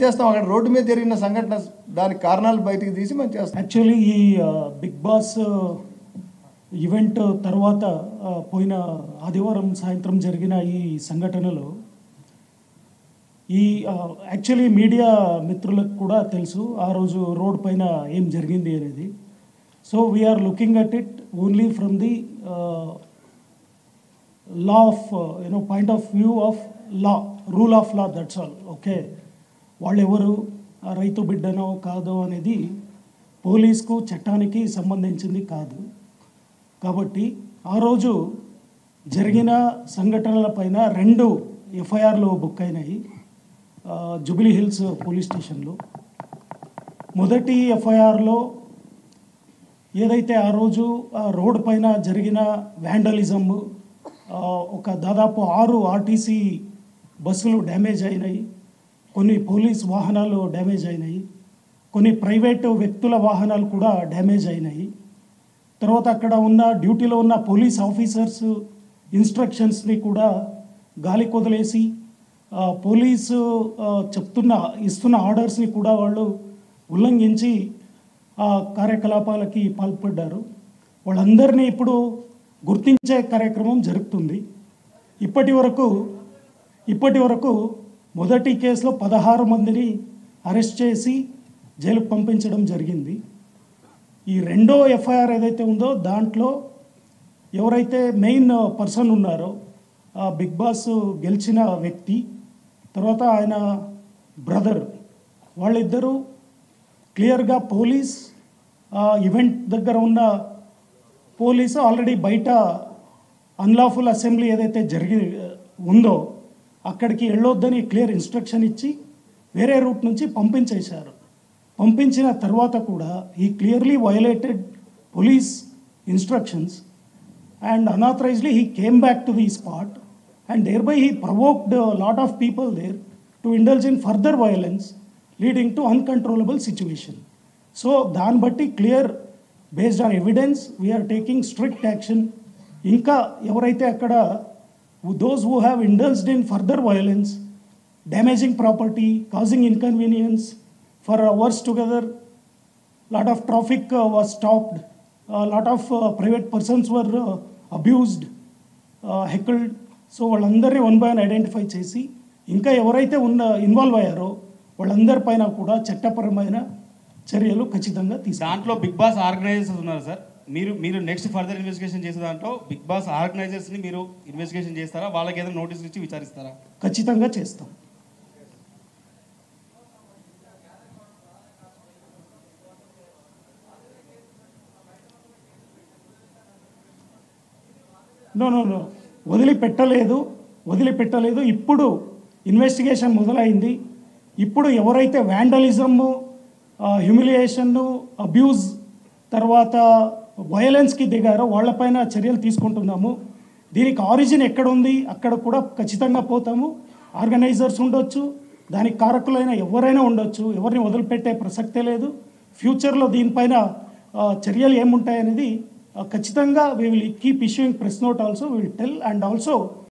చేస్తాం. అక్కడ రోడ్డు మీద జరిగిన సంఘటన దానికి కారణాలు బయటికి తీసి మనం చేస్తాం. యాక్చువల్లీ ఈ బిగ్ బాస్ ఈవెంట్ తర్వాత పోయిన ఆదివారం సాయంత్రం జరిగిన ఈ సంఘటనలో ఈ యాక్చువల్లీ మీడియా మిత్రులకు కూడా తెలుసు ఆ రోజు రోడ్ పైన ఏం జరిగింది అనేది. So we're looking at it only from the law of point of view of law, rule of law, that's all. Okay, వాళ్ళెవరు, రైతు బిడ్డనో కాదో అనేది పోలీస్కు చట్టానికి సంబంధించింది కాదు. కాబట్టి ఆ రోజు జరిగిన సంఘటనలపైన 2 ఎఫ్ఐఆర్లు బుక్ అయినాయి జూబ్లీ హిల్స్ పోలీస్ స్టేషన్లో. మొదటి ఎఫ్ఐఆర్లో ఏదైతే ఆ రోజు రోడ్ పైన జరిగిన వ్యాండలిజం, ఒక దాదాపు 6 ఆర్టీసీ బస్సులు డ్యామేజ్ అయినాయి, కొన్ని పోలీస్ వాహనాలు డ్యామేజ్ అయినాయి, కొన్ని ప్రైవేటు వ్యక్తుల వాహనాలు కూడా డ్యామేజ్ అయినాయి. తర్వాత అక్కడ ఉన్న డ్యూటీలో ఉన్న పోలీస్ ఆఫీసర్స్ ఇన్స్ట్రక్షన్స్ని కూడా గాలి కొదిలేసి పోలీసు ఇస్తున్న ఆర్డర్స్ని కూడా వాళ్ళు ఉల్లంఘించి కార్యకలాపాలకి పాల్పడ్డారు. వాళ్ళందరినీ ఇప్పుడు గుర్తించే కార్యక్రమం జరుగుతుంది. ఇప్పటి వరకు మొదటి కేసులో 16 మందిని అరెస్ట్ చేసి జైలుకు పంపించడం జరిగింది. ఈ రెండో ఎఫ్ఐఆర్ ఏదైతే ఉందో దాంట్లో ఎవరైతే మెయిన్ పర్సన్ ఉన్నారో బిగ్ బాస్ గెలిచిన వ్యక్తి, తర్వాత ఆయన బ్రదర్, వాళ్ళిద్దరూ క్లియర్గా పోలీస్ ఈవెంట్ దగ్గర ఉన్న పోలీసు ఆల్రెడీ బయట అన్లాఫుల్ అసెంబ్లీ ఏదైతే ఉందో అక్కడికి వెళ్ళొద్దని క్లియర్ ఇన్స్ట్రక్షన్ ఇచ్చి వేరే రూట్ నుంచి పంపించేశారు. పంపించిన తర్వాత కూడా he clearly violated police instructions and unauthorizedly he came back to the spot and thereby he provoked a lot of people there to indulge in further violence leading to uncontrollable situation. So దాన్ని బట్టి clear based on evidence we are taking strict action. ఇంకా ఎవరైతే అక్కడ those who have indulged in further violence, damaging property, causing inconvenience for hours together, lot of traffic was stopped, lot of private persons were abused, heckled. So వాళ్ళందరినీ 1 by 1 identify చేసి ఇంకా ఎవరైతే involve అయ్యారో వాళ్ళందరిపైన కూడా చట్టపరమైన చర్యలు ఖచ్చితంగా తీసుకుంటారు. దాంట్లో బిగ్ బాస్ ఆర్గనైజర్స్ ఉన్నారు సార్. మీరు నెక్స్ట్ ఫర్దర్ ఇన్వెస్టిగేషన్ చేసే దాంట్లో బిగ్ బాస్ ఆర్గనైజర్స్ని మీరు ఇన్వెస్టిగేషన్ చేస్తారా? వాళ్ళకి ఏదైనా నోటీసులు ఇచ్చి విచారిస్తారా? ఖచ్చితంగా చేస్తాం. నో వదిలిపెట్టలేదు. ఇప్పుడు ఇన్వెస్టిగేషన్ మొదలైంది. ఇప్పుడు ఎవరైతే వ్యాండలిజము, హ్యూమిలియేషన్ను, అబ్యూజ్, తర్వాత వయలెన్స్కి దిగారో వాళ్ళపైన చర్యలు తీసుకుంటున్నాము. దీనికి ఆరిజిన్ ఎక్కడుంది అక్కడ కూడా ఖచ్చితంగా పోతాము. ఆర్గనైజర్స్ ఉండొచ్చు, దానికి కారకులైన ఎవరైనా ఉండొచ్చు, ఎవరిని వదిలిపెట్టే ప్రసక్తే లేదు. ఫ్యూచర్లో దీనిపైన చర్యలు ఏముంటాయనేది ఖచ్చితంగా we will keep issuing press note also, we will tell, and also